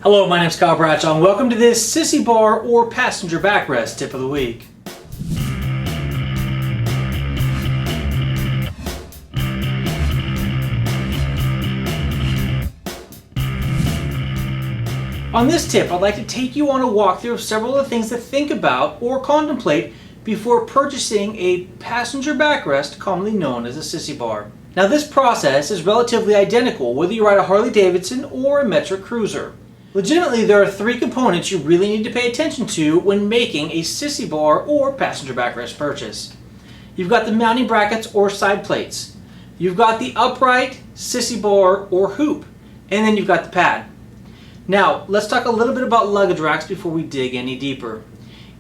Hello, my name is Cobra Backrest and welcome to this Sissybar or passenger backrest tip of the week. On this tip, I'd like to take you on a walkthrough of several of the things to think about or contemplate before purchasing a passenger backrest, commonly known as a Sissybar. Now, this process is relatively identical whether you ride a Harley-Davidson or a metric cruiser. Legitimately, there are three components you really need to pay attention to when making a Sissybar or passenger backrest purchase. You've got the mounting brackets or side plates. You've got the upright, Sissybar, or hoop. And then you've got the pad. Now, let's talk a little bit about luggage racks before we dig any deeper.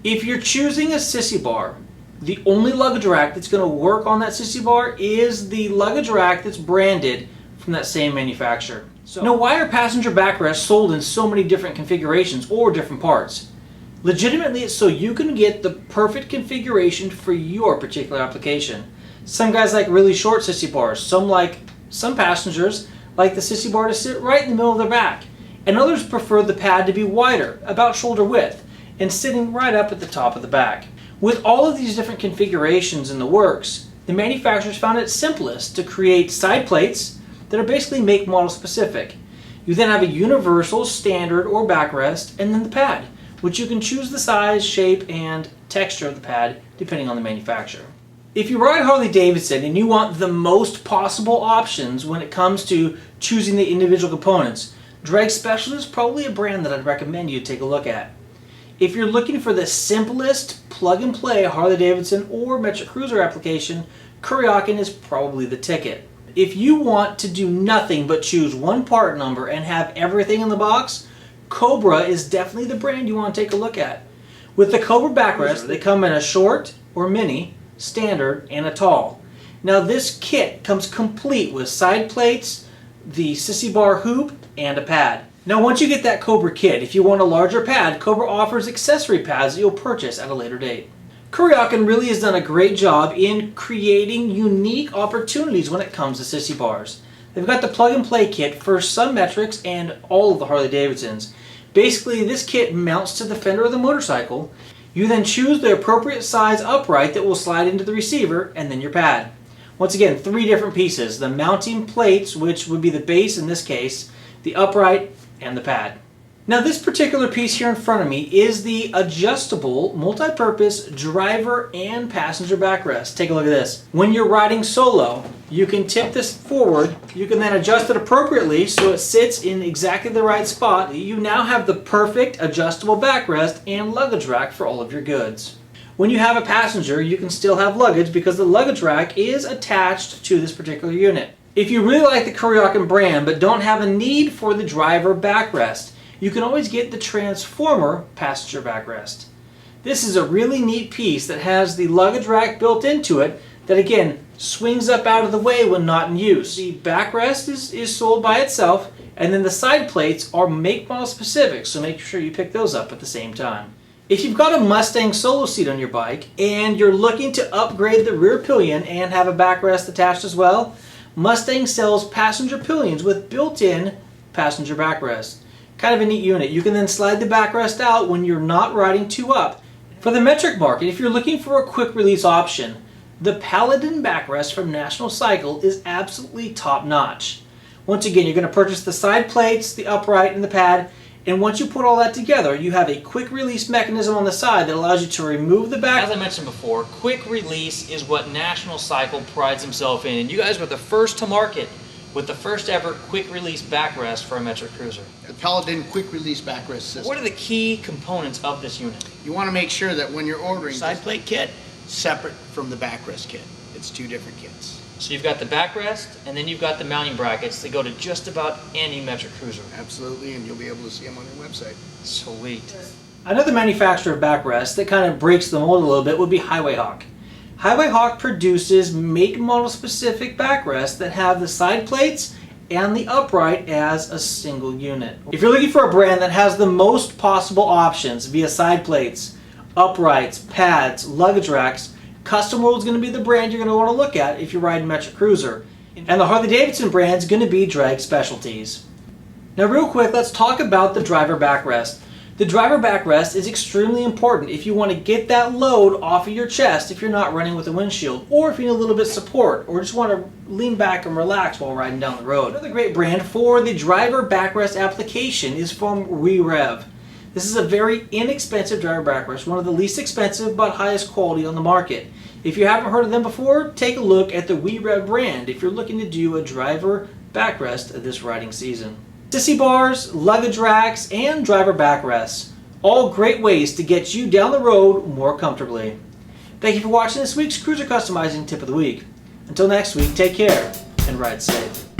If you're choosing a Sissybar, the only luggage rack that's going to work on that Sissybar is the luggage rack that's branded from that same manufacturer. Now, why are passenger backrests sold in so many different configurations or different parts? Legitimately, it's so you can get the perfect configuration for your particular application. Some guys like really short Sissybars. Some passengers like the Sissybar to sit right in the middle of their back. And others prefer the pad to be wider, about shoulder width, and sitting right up at the top of the back. With all of these different configurations in the works, the manufacturers found it simplest to create side plates that are basically make model specific. You then have a universal, standard, or backrest, and then the pad, which you can choose the size, shape, and texture of the pad depending on the manufacturer. If you ride Harley-Davidson and you want the most possible options when it comes to choosing the individual components, Drag Special is probably a brand that I'd recommend you take a look at. If you're looking for the simplest plug-and-play Harley-Davidson or metric cruiser application, Kuryakyn is probably the ticket. If you want to do nothing but choose one part number and have everything in the box, Cobra is definitely the brand you want to take a look at. With the Cobra Backrest, they come in a short or mini, standard, and a tall. Now, this kit comes complete with side plates, the Sissybar hoop, and a pad. Now, once you get that Cobra kit, if you want a larger pad, Cobra offers accessory pads that you'll purchase at a later date. Kuryakyn really has done a great job in creating unique opportunities when it comes to Sissybars. They've got the plug-and-play kit for some metrics and all of the Harley-Davidsons. Basically, this kit mounts to the fender of the motorcycle. You then choose the appropriate size upright that will slide into the receiver, and then your pad. Once again, three different pieces: the mounting plates, which would be the base in this case, the upright, and the pad. Now, this particular piece here in front of me is the adjustable multi-purpose driver and passenger backrest. Take a look at this. When you're riding solo, you can tip this forward. You can then adjust it appropriately so it sits in exactly the right spot. You now have the perfect adjustable backrest and luggage rack for all of your goods. When you have a passenger, you can still have luggage because the luggage rack is attached to this particular unit. If you really like the Kuryakyn brand but don't have a need for the driver backrest, you can always get the Transformer passenger backrest. This is a really neat piece that has the luggage rack built into it that, again, swings up out of the way when not in use. The backrest is sold by itself, and then the side plates are make model specific, so make sure you pick those up at the same time. If you've got a Mustang solo seat on your bike and you're looking to upgrade the rear pillion and have a backrest attached as well, Mustang sells passenger pillions with built-in passenger backrest. Kind of a neat unit. You can then slide the backrest out when you're not riding two up. For the metric market, if you're looking for a quick release option, the Paladin Backrest from National Cycle is absolutely top notch. Once again, you're going to purchase the side plates, the upright, and the pad, and once you put all that together, you have a quick release mechanism on the side that allows you to remove the back. As I mentioned before, quick release is what National Cycle prides himself in, and you guys were the first to market with the first ever quick release backrest for a metric cruiser. The Paladin quick release backrest system. What are the key components of this unit? You want to make sure that when you're ordering Side plate kit, separate from the backrest kit. It's two different kits. So you've got the backrest, and then you've got the mounting brackets that go to just about any metric cruiser. Absolutely, and you'll be able to see them on your website. Sweet. Another manufacturer of backrest that kind of breaks the mold a little bit would be Highway Hawk. Highway Hawk produces make model specific backrests that have the side plates and the upright as a single unit. If you're looking for a brand that has the most possible options via side plates, uprights, pads, luggage racks, Custom World is going to be the brand you're going to want to look at if you're riding metric cruiser. And the Harley-Davidson brand is going to be Drag Specialties. Now real quick, let's talk about the driver backrest. The driver backrest is extremely important if you want to get that load off of your chest if you're not running with a windshield, or if you need a little bit of support, or just want to lean back and relax while riding down the road. Another great brand for the driver backrest application is from WeRev. This is a very inexpensive driver backrest, one of the least expensive but highest quality on the market. If you haven't heard of them before, take a look at the WeRev brand if you're looking to do a driver backrest this riding season. Sissybars, luggage racks, and driver backrests. All great ways to get you down the road more comfortably. Thank you for watching this week's Cruiser Customizing Tip of the Week. Until next week, take care and ride safe.